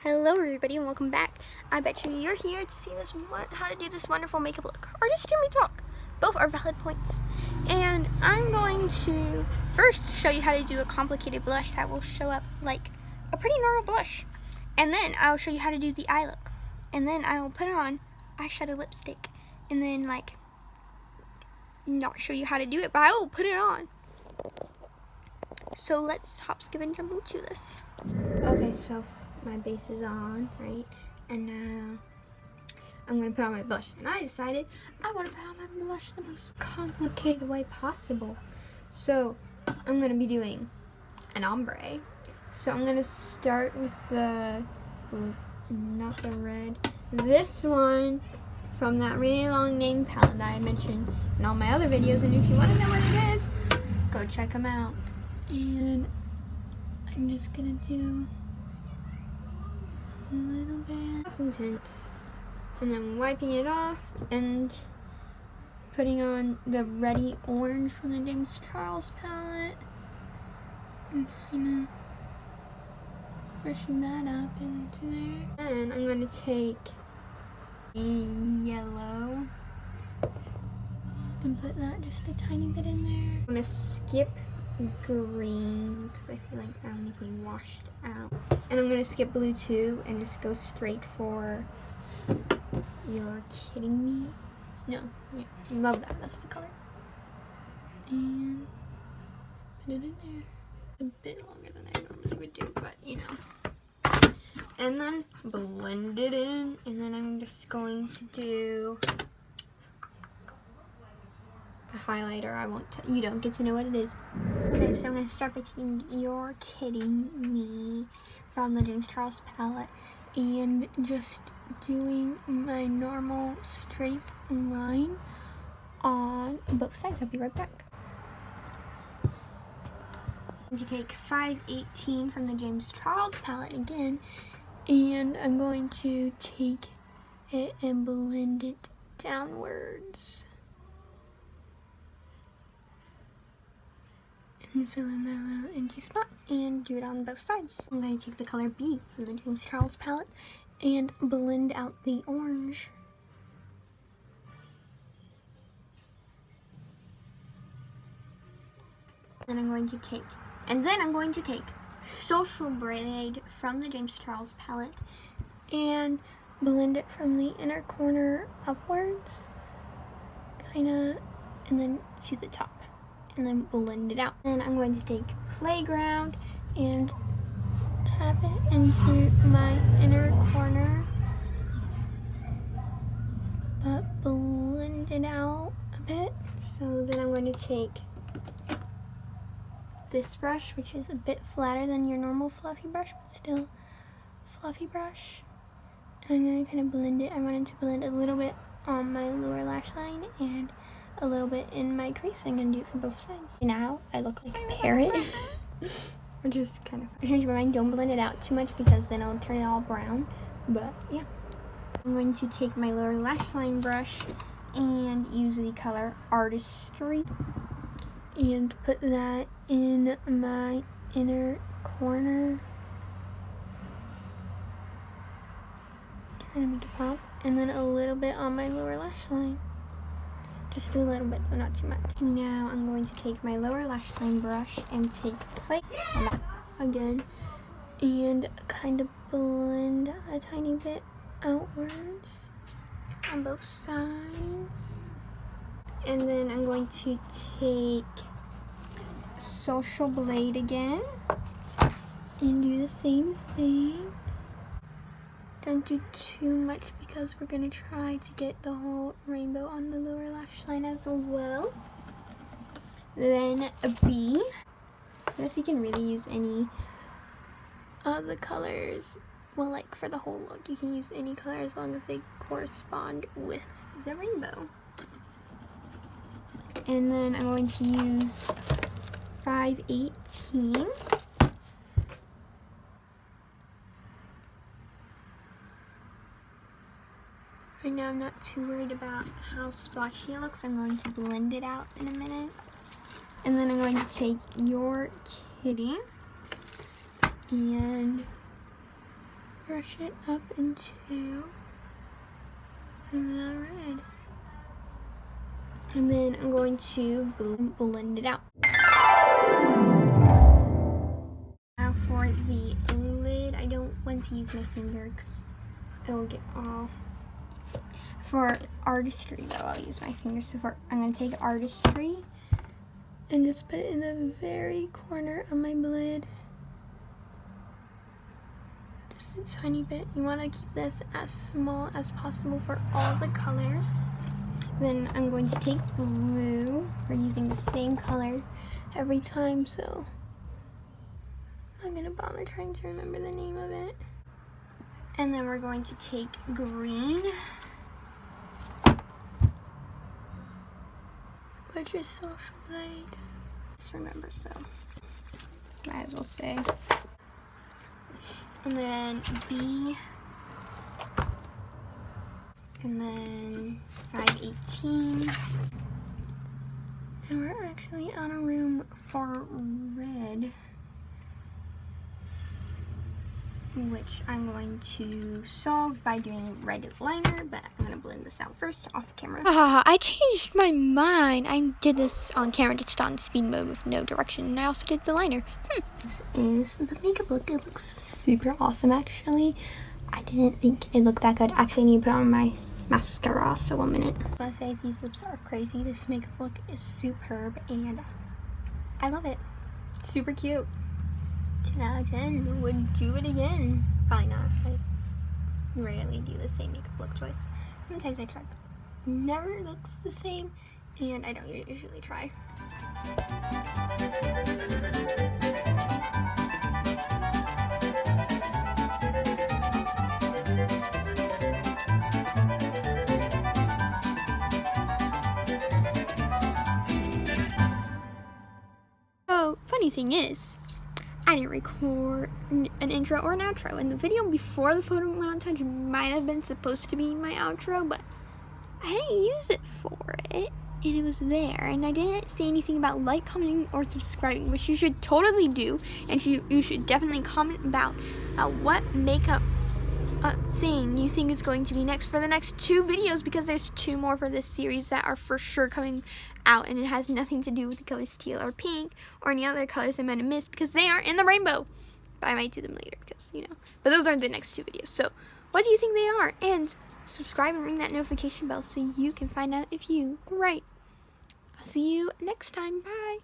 Hello everybody and welcome back. I bet you're here to see how to do this wonderful makeup look, or just hear me talk. Both are valid points. And I'm going to first show you how to do a complicated blush that will show up like a pretty normal blush. And then I'll show you how to do the eye look. And then I will put on eyeshadow lipstick. And then not show you how to do it, but I will put it on. So let's hop, skip, and jump into this. Okay, so my base is on, right? And now I'm gonna put on my blush. And I decided I want to put on my blush the most complicated way possible. So I'm gonna be doing an ombre. So I'm gonna start with not the red, this one from that really long name palette that I mentioned in all my other videos. And if you want to know what it is, go check them out. And I'm just gonna do a little bit. That's intense. And then wiping it off and putting on the Ready Orange from the James Charles palette. And kind of brushing that up into there. And I'm going to take a yellow and put that just a tiny bit in there. I'm going to skip green because I feel like that will make me washed out. And I'm going to skip blue too and just go straight for You're Kidding Me. No, yeah, love that. That's the color. And put it in there. It's a bit longer than I normally would do, but you know. And then blend it in. And then I'm just going to do a highlighter. You don't get to know what it is. Okay, so I'm going to start by taking You're Kidding Me from the James Charles palette and just doing my normal straight line on both sides. I'll be right back. I'm going to take 518 from the James Charles palette again, and I'm going to take it and blend it downwards. And fill in that little empty spot and do it on both sides. I'm going to take the color B from the James Charles palette and blend out the orange. Then I'm going to take Social Blade from the James Charles palette and blend it from the inner corner upwards, kinda, and then to the top. And then blend it out. Then I'm going to take Playground and tap it into my inner corner, but blend it out a bit. So then I'm going to take this brush, which is a bit flatter than your normal fluffy brush, but still fluffy brush. And I'm going to kind of blend it. I wanted to blend a little bit on my lower lash line and a little bit in my crease. I'm gonna do it for both sides. Now I look like a parrot, which is kind of fun. Change my mind, don't blend it out too much because then I'll turn it all brown. But yeah, I'm going to take my lower lash line brush and use the color Artistry and put that in my inner corner. Trying to make it pop, and then a little bit on my lower lash line. Just a little bit, though, not too much. Now I'm going to take my lower lash line brush and take Playground again and kind of blend a tiny bit outwards on both sides. And then I'm going to take Social Blade again and do the same thing. Don't do too much because we're going to try to get the whole rainbow on the lower lash line as well. Then a B. I guess you can really use any of the colors. Well, like for the whole look, you can use any color as long as they correspond with the rainbow. And then I'm going to use 518. Right now I'm not too worried about how splotchy it looks. I'm going to blend it out in a minute. And then I'm going to take You're Kidding and brush it up into the red. And then I'm going to blend it out. Now for the lid, I don't want to use my finger because it will get all. For artistry though, I'll use my finger. So I'm going to take artistry and just put it in the very corner of my lid. Just a tiny bit. You want to keep this as small as possible for all the colors. Then I'm going to take blue. We're using the same color every time, so I'm gonna bother trying to remember the name of it. And then we're going to take green, which is Social Blade. Just remember, so might as well say. And then B, and then 518. And we're actually out of room for red, which I'm going to solve by doing red liner, but I'm going to blend this out first off camera. I changed my mind. I did this on camera just on speed mode with no direction, and I also did the liner. This is the makeup look. It looks super awesome, actually. I didn't think it looked that good. Actually, I need to put on my mascara, so 1 minute. I want to say these lips are crazy. This makeup look is superb, and I love it. Super cute. 10 out of 10. Would do it again. Probably not. I rarely do the same makeup look twice. Sometimes I try, but never looks the same, and I don't usually try. So, funny thing is, I didn't record an intro or an outro, and the video before the photo montage might have been supposed to be my outro, but I didn't use it for it, and it was there, and I didn't say anything about like, commenting, or subscribing, which you should totally do, and you should definitely comment about what makeup thing you think is going to be next for the next 2 videos, because there's 2 more for this series that are for sure coming out, and it has nothing to do with the colors teal or pink or any other colors I might have missed because they are in the rainbow, but I might do them later because, you know, but those aren't the next 2 videos. So what do you think they are? And subscribe and ring that notification bell so you can find out if you were right. I'll see you next time. Bye.